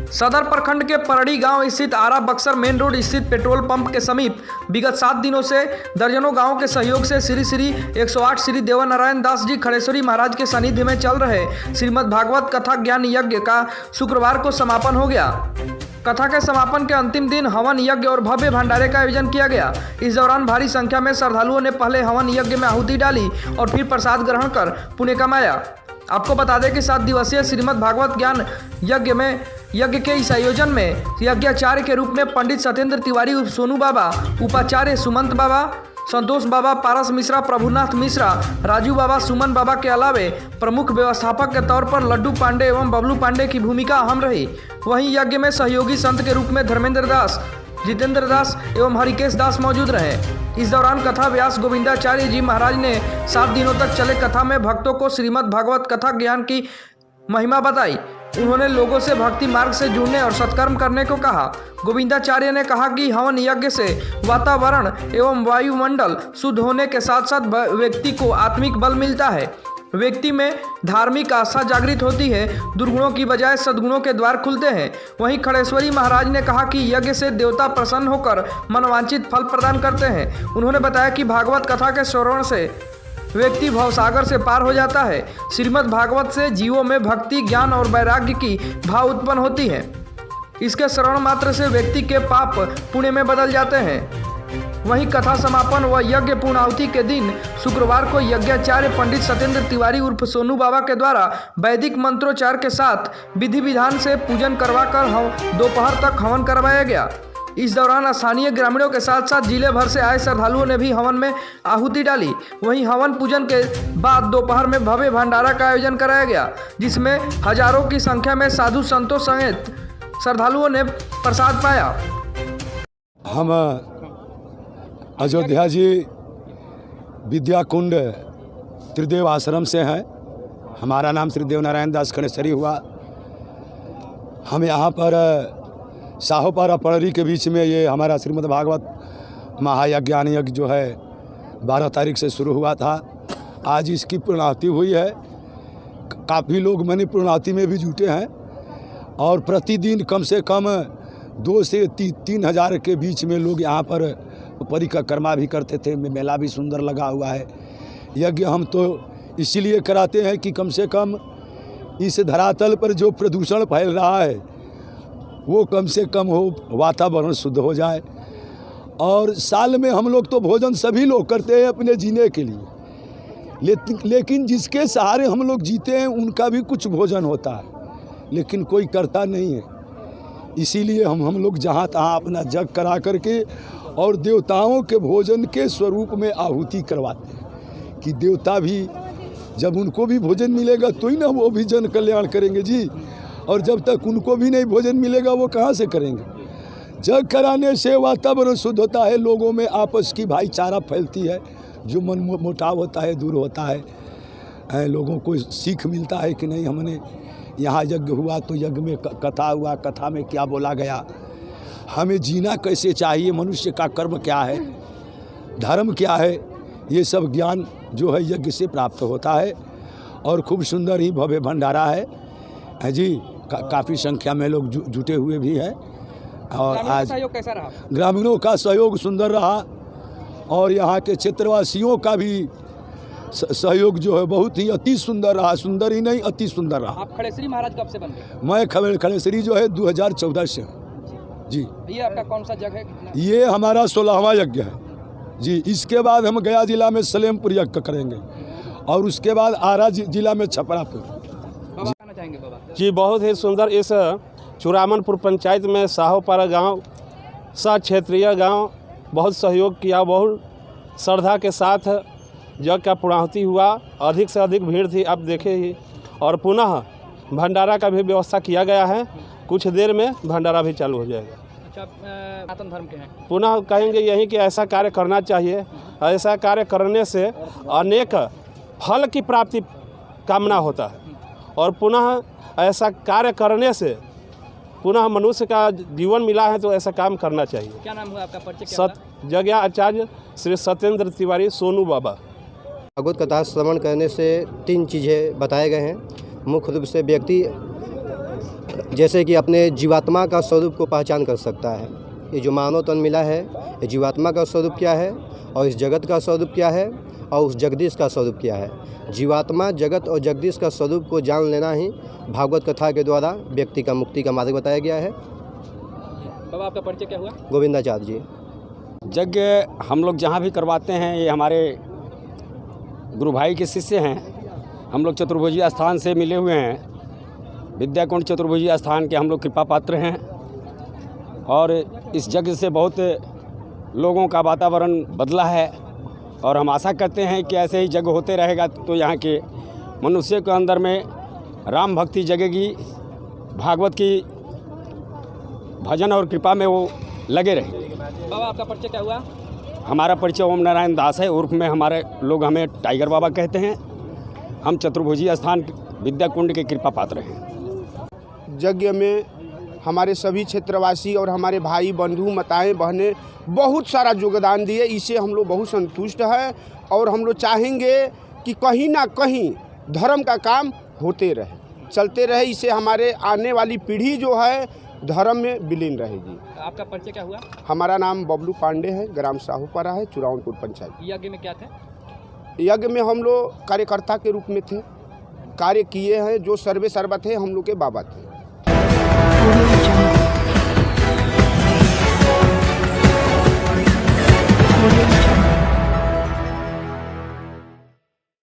सदर प्रखंड के परड़ी गांव स्थित आरा बक्सर मेन रोड स्थित पेट्रोल पंप के समीप विगत 7 दिनों से दर्जनों गांवों के सहयोग से श्री 108 श्री देवनारायण दास जी खड़ेश्वरी महाराज के सानिध्य में चल रहे श्रीमद् भागवत कथा ज्ञान यज्ञ का शुक्रवार को समापन हो गया। कथा के समापन के अंतिम दिन हवन यज्ञ और भव्य भंडारे का आयोजन किया गया। इस दौरान भारी संख्या में श्रद्धालुओं ने पहले हवन यज्ञ में आहुति डाली और फिर प्रसाद ग्रहण कर पुण्य कमाया। आपको बता दें कि 7 दिवसीय श्रीमद् भागवत ज्ञान यज्ञ के इस आयोजन में यज्ञाचार्य के रूप में पंडित सत्येंद्र तिवारी सोनू बाबा, उपाचार्य सुमंत बाबा, संतोष बाबा, पारस मिश्रा, प्रभुनाथ मिश्रा, राजू बाबा, सुमन बाबा के अलावे प्रमुख व्यवस्थापक के तौर पर लड्डू पांडे एवं बबलू पांडे की भूमिका अहम रही। वहीं यज्ञ में सहयोगी संत के रूप में धर्मेंद्र दास, जितेंद्र दास एवं हरिकेश दास मौजूद रहे। इस दौरान कथा व्यास गोविंदाचार्य जी महाराज ने 7 दिनों तक चले कथा में भक्तों को श्रीमद् भागवत कथा ज्ञान की महिमा बताई। उन्होंने लोगों से भक्ति मार्ग से जुड़ने और सत्कर्म करने को कहा। गोविंदाचार्य ने कहा कि हवन यज्ञ से वातावरण एवं वायुमंडल शुद्ध होने के साथ साथ व्यक्ति को आत्मिक बल मिलता है, व्यक्ति में धार्मिक आस्था जागृत होती है, दुर्गुणों की बजाय सद्गुणों के द्वार खुलते हैं। वहीं खड़ेश्वरी महाराज ने कहा कि यज्ञ से देवता प्रसन्न होकर मनवांछित फल प्रदान करते हैं। उन्होंने बताया कि भागवत कथा के श्रवण से व्यक्ति भवसागर से पार हो जाता है। श्रीमद् भागवत से जीवों में भक्ति, ज्ञान और वैराग्य की भाव उत्पन्न होती है। इसके श्रवण मात्र से व्यक्ति के पाप पुण्य में बदल जाते हैं। वहीं कथा समापन व यज्ञ पूर्णाहुति के दिन शुक्रवार को यज्ञाचार्य पंडित सत्येंद्र तिवारी उर्फ सोनू बाबा के द्वारा वैदिक मंत्रोच्चार के साथ विधि विधान से पूजन करवाकर दोपहर तक हवन करवाया गया। इस दौरान स्थानीय ग्रामीणों के साथ साथ जिले भर से आए श्रद्धालुओं ने भी हवन में आहुति डाली। वहीं हवन पूजन के बाद दोपहर में भव्य भंडारा का आयोजन कराया गया, जिसमें हजारों की संख्या में साधु संतों सहित श्रद्धालुओं ने प्रसाद पाया। हम अयोध्या जी विद्या कुंड त्रिदेव आश्रम से हैं। हमारा नाम श्री देवनारायण दास खड़ेश्वरी हुआ। हम यहाँ पर साहोपारा पड़री के बीच में ये हमारा श्रीमद् भागवत महायज्ञान यज्ञ जो है 12 तारीख से शुरू हुआ था। आज इसकी पूर्णाहुति हुई है। काफ़ी लोग मैंने पूर्णाहुति में भी जुटे हैं और प्रतिदिन कम से कम 2 से 3 हज़ार के बीच में लोग यहाँ पर परिक्रमा भी करते थे। मेला भी सुंदर लगा हुआ है। यज्ञ हम तो इसीलिए कराते हैं कि कम से कम इस धरातल पर जो प्रदूषण फैल रहा है वो कम से कम हो, वातावरण शुद्ध हो जाए। और साल में हम लोग तो भोजन सभी लोग करते हैं अपने जीने के लिए, लेकिन जिसके सहारे हम लोग जीते हैं उनका भी कुछ भोजन होता है, लेकिन कोई करता नहीं है। इसीलिए हम लोग जहाँ तहाँ अपना जग करा करके और देवताओं के भोजन के स्वरूप में आहुति करवाते हैं कि देवता भी जब उनको भी भोजन मिलेगा तो ही ना वो भी जन कल्याण करेंगे जी। और जब तक उनको भी नहीं भोजन मिलेगा वो कहाँ से करेंगे। जग कराने से वातावरण शुद्ध होता है, लोगों में आपस की भाईचारा फैलती है, जो मन मोटाव होता है दूर होता है। लोगों को सीख मिलता है कि नहीं हमने यहाँ यज्ञ हुआ तो यज्ञ में कथा हुआ, कथा में क्या बोला गया, हमें जीना कैसे चाहिए, मनुष्य का कर्म क्या है, धर्म क्या है, ये सब ज्ञान जो है यज्ञ से प्राप्त होता है। और खूब सुंदर ही भव्य भंडारा है जी। काफ़ी संख्या में लोग जुटे हुए भी हैं। और आज सहयोग कैसा रहा? ग्रामीणों का सहयोग सुंदर रहा और यहाँ के क्षेत्रवासियों का भी सहयोग जो है बहुत ही अति सुंदर रहा। सुंदर ही नहीं, अति सुंदर रहा। आप खड़ेश्वरी महाराज कब से बन गए? मैं खड़ेश्वरी जो है 2014 से जी। ये आपका कौन सा जगह है? ये हमारा 16वां यज्ञ है जी। इसके बाद हम गया जिला में सलेमपुर यज्ञ करेंगे और उसके बाद आरा जिला में छपरापुर जी। बहुत ही सुंदर इस चुरामनपुर पंचायत में साहोपारा गांव सा क्षेत्रीय गांव बहुत सहयोग किया, बहुत श्रद्धा के साथ यज्ञ का पूर्णाहुति हुआ। अधिक से अधिक भीड़ थी, आप देखे ही। और पुनः भंडारा का भी व्यवस्था किया गया है। कुछ देर में भंडारा भी चालू हो जाएगा। सनातन धर्म के हैं, पुनः कहेंगे यही कि ऐसा कार्य करना चाहिए। ऐसा कार्य करने से अनेक फल की प्राप्ति कामना होता है और पुनः ऐसा कार्य करने से पुनः मनुष्य का जीवन मिला है तो ऐसा काम करना चाहिए। क्या नाम हुआ आपका? परिचय यज्ञ आचार्य श्री सत्येंद्र तिवारी सोनू बाबा। भागवत कथा श्रवण करने से 3 चीज़ें बताए गए हैं। मुख्य रूप से व्यक्ति जैसे कि अपने जीवात्मा का स्वरूप को पहचान कर सकता है। ये जो मानव तन मिला है, ये जीवात्मा का स्वरूप क्या है और इस जगत का स्वरूप क्या है और उस जगदीश का स्वरूप क्या है। जीवात्मा, जगत और जगदीश का स्वरूप को जान लेना ही भागवत कथा के द्वारा व्यक्ति का मुक्ति का मार्ग बताया गया है। बाबा आपका परिचय क्या हुआ? गोविंदाचार्य जी। यज्ञ हम लोग जहाँ भी करवाते हैं, ये हमारे गुरु भाई के शिष्य हैं। हम लोग चतुर्भुजी स्थान से मिले हुए हैं। विद्याकुंड चतुर्भुजी स्थान के हम लोग कृपा पात्र हैं और इस यज्ञ से बहुत लोगों का वातावरण बदला है और हम आशा करते हैं कि ऐसे ही यज्ञ होते रहेगा तो यहाँ के मनुष्य के अंदर में राम भक्ति जगेगी, भागवत की भजन और कृपा में वो लगे रहेंगे। बाबा आपका परिचय क्या हुआ? हमारा परिचय ओम नारायण दास है, उर्फ में हमारे लोग हमें टाइगर बाबा कहते हैं। हम चतुर्भुजी स्थान विद्याकुंड के कृपा पात्र हैं। यज्ञ में हमारे सभी क्षेत्रवासी और हमारे भाई बंधु माताएं बहनें बहुत सारा योगदान दिए। इससे हम लोग बहुत संतुष्ट हैं और हम लोग चाहेंगे कि कहीं ना कहीं धर्म का काम होते रहे, चलते रहे। इससे हमारे आने वाली पीढ़ी जो है धर्म में विलीन रहेगी। आपका परिचय क्या हुआ? हमारा नाम बबलू पांडे है, ग्राम साहूपारा है, चुराउनपुर पंचायत। यज्ञ में क्या थे? यज्ञ में हम लोग कार्यकर्ता के रूप में थे, कार्य किए हैं। जो सर्वे सर्वत है हम लोग के बाबा थे।